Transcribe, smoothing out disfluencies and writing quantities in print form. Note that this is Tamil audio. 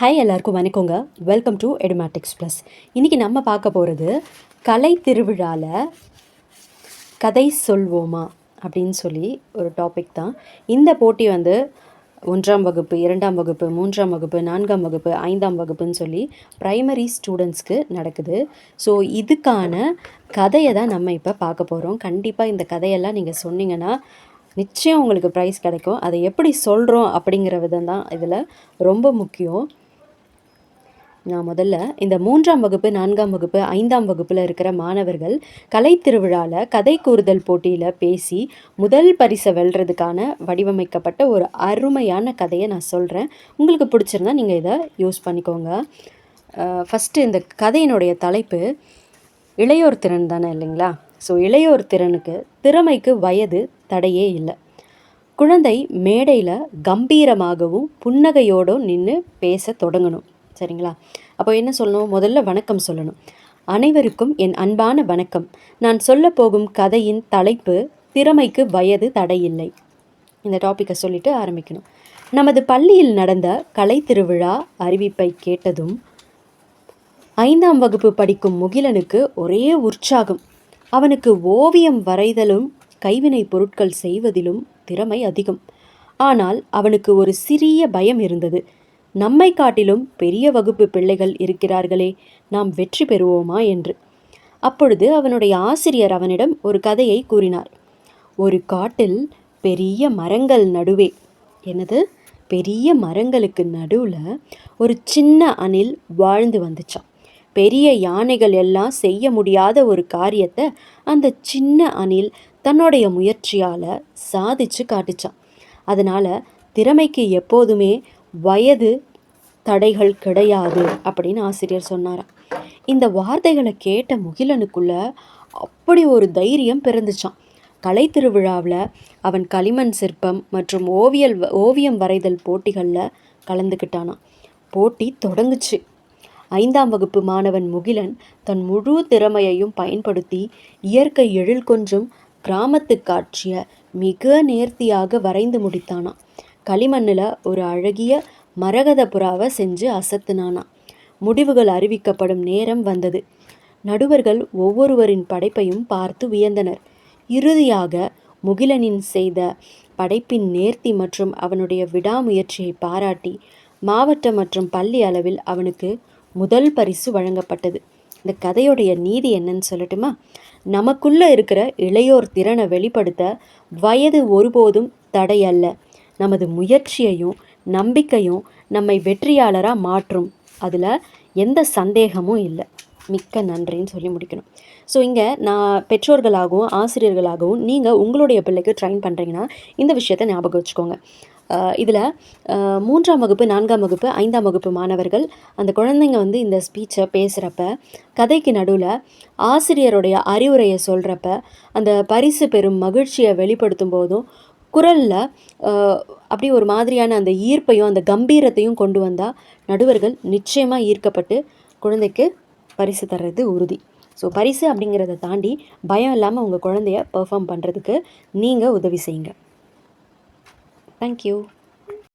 ஹாய் எல்லாருக்கும் வணக்கங்க. Welcome to Edumatics plus. இன்றைக்கி நம்ம பார்க்க போகிறது கலை திருவிழாவில் கதை சொல்வோமா அப்படின்னு சொல்லி ஒரு டாபிக் தான். இந்த போட்டி வந்து 1ஆம் வகுப்பு, 2ஆம் வகுப்பு, 3ஆம் வகுப்பு, 4ஆம் வகுப்பு, 5ஆம் வகுப்புன்னு சொல்லி ப்ரைமரி ஸ்டூடெண்ட்ஸ்க்கு நடக்குது. ஸோ இதுக்கான கதையை தான் நம்ம இப்போ பார்க்க போகிறோம். கண்டிப்பாக இந்த கதையெல்லாம் நீங்கள் சொன்னீங்கன்னா நிச்சயம் உங்களுக்கு ப்ரைஸ் கிடைக்கும். அதை எப்படி சொல்கிறோம் அப்படிங்கிற விதம் தான் இதில் ரொம்ப முக்கியம். நான் முதல்ல இந்த 3ஆம் வகுப்பு, 4ஆம் வகுப்பு, 5ஆம் வகுப்பில் இருக்கிற மாணவர்கள் கலை திருவிழாவில் கதை கூறுதல் போட்டியில் பேசி முதல் பரிசை வெல்றதுக்கான வடிவமைக்கப்பட்ட ஒரு அருமையான கதையை நான் சொல்கிறேன். உங்களுக்கு பிடிச்சிருந்தா நீங்கள் இதை யூஸ் பண்ணிக்கோங்க. ஃபஸ்ட்டு இந்த கதையினுடைய தலைப்பு இளையோர் திறன் தானே இல்லைங்களா? ஸோ இளையோர் திறனுக்கு திறமைக்கு வயது தடையே இல்லை. குழந்தை மேடையில் கம்பீரமாகவும் புன்னகையோடும் நின்று பேச தொடங்கணும். சரிங்களா? அப்போ என்ன சொல்லணும்? முதல்ல வணக்கம் சொல்லணும். அனைவருக்கும் என் அன்பான வணக்கம். நான் சொல்ல போகும் கதையின் தலைப்பு திறமைக்கு வயது தடையில்லை. இந்த டாப்பிக்கை சொல்லிட்டு ஆரம்பிக்கணும். நமது பள்ளியில் நடந்த கலை திருவிழா அறிவிப்பை கேட்டதும் 5ஆம் வகுப்பு படிக்கும் முகிலனுக்கு ஒரே உற்சாகம். அவனுக்கு ஓவியம் வரைதலும் கைவினை பொருட்கள் செய்வதிலும் திறமை அதிகம். ஆனால் அவனுக்கு ஒரு சிறிய பயம் இருந்தது. நம்மை காட்டிலும் பெரிய வகுப்பு பிள்ளைகள் இருக்கிறார்களே, நாம் வெற்றி பெறுவோமா என்று. அப்பொழுது அவனுடைய ஆசிரியர் அவனிடம் ஒரு கதையை கூறினார். ஒரு காட்டில் பெரிய மரங்கள் நடுவே, என்னது பெரிய மரங்களுக்கு நடுவில் ஒரு சின்ன அணில் வாழ்ந்து வந்துச்சான். பெரிய யானைகள் எல்லாம் செய்ய முடியாத ஒரு காரியத்தை அந்த சின்ன அணில் தன்னுடைய முயற்சியால் சாதிச்சு காட்டுச்சான். அதனால் திறமைக்கு எப்போதுமே வயது தடைகள் கிடையாது அப்படின்னு ஆசிரியர் சொன்னாராம். இந்த வார்த்தைகளை கேட்ட முகிலனுக்குள்ள அப்படி ஒரு தைரியம் பிறந்துச்சான். கலை திருவிழாவில் அவன் களிமண் சிற்பம் மற்றும் ஓவியம் வரைதல் போட்டிகளில் கலந்துக்கிட்டானான். போட்டி தொடங்குச்சு. 5ஆம் வகுப்பு மாணவன் முகிலன் தன் முழு திறமையையும் பயன்படுத்தி இயற்கை எழில் கொஞ்சும் கிராமத்து காட்சியை மிக நேர்த்தியாக வரைந்து முடித்தானான். களிமண்ணில் ஒரு அழகிய மரகத புறாவை செஞ்சு அசத்துனானான். முடிவுகள் அறிவிக்கப்படும் நேரம் வந்தது. நடுவர்கள் ஒவ்வொருவரின் படைப்பையும் பார்த்து வியந்தனர். இறுதியாக முகிலனின் செய்த படைப்பின் நேர்த்தி மற்றும் அவனுடைய விடாமுயற்சியை பாராட்டி மாவட்ட மற்றும் பள்ளி அளவில் அவனுக்கு முதல் பரிசு வழங்கப்பட்டது. இந்த கதையுடைய நீதி என்னன்னு சொல்லட்டுமா? நமக்குள்ளே இருக்கிற இளையோர் திறனை வெளிப்படுத்த வயது ஒருபோதும் தடையல்ல. நமது முயற்சியையும் நம்பிக்கையும் நம்மை வெற்றியாளராக மாற்றும். அதில் எந்த சந்தேகமும் இல்லை. மிக்க நன்றின்னு சொல்லி முடிக்கணும். ஸோ இங்கே நான் பெற்றோர்களாகவும் ஆசிரியர்களாகவும் நீங்கள் உங்களுடைய பிள்ளைக்கு ட்ரைன் பண்ணுறீங்கன்னா இந்த விஷயத்தை ஞாபகம் வச்சுக்கோங்க. இதில் 3ஆம் வகுப்பு, 4ஆம் வகுப்பு, 5ஆம் வகுப்பு மாணவர்கள் அந்த குழந்தைங்க வந்து இந்த ஸ்பீச்சை பேசுகிறப்ப, கதைக்கு நடுவில் ஆசிரியருடைய அறிவுரையை சொல்கிறப்ப, அந்த பரிசு பெறும் மகிழ்ச்சியை வெளிப்படுத்தும் போதும் குரலில் அப்படி ஒரு மாதிரியான அந்த ஈர்ப்பையும் அந்த கம்பீரத்தையும் கொண்டு வந்தால் நடுவர்கள் நிச்சயமாக ஈர்க்கப்பட்டு குழந்தைக்கு பரிசு தர்றது உறுதி. ஸோ பரிசு அப்படிங்கிறத தாண்டி பயம் இல்லாமல் உங்கள் குழந்தைய பெர்ஃபார்ம் பண்ணுறதுக்கு நீங்கள் உதவி செய்யுங்க. Thank you.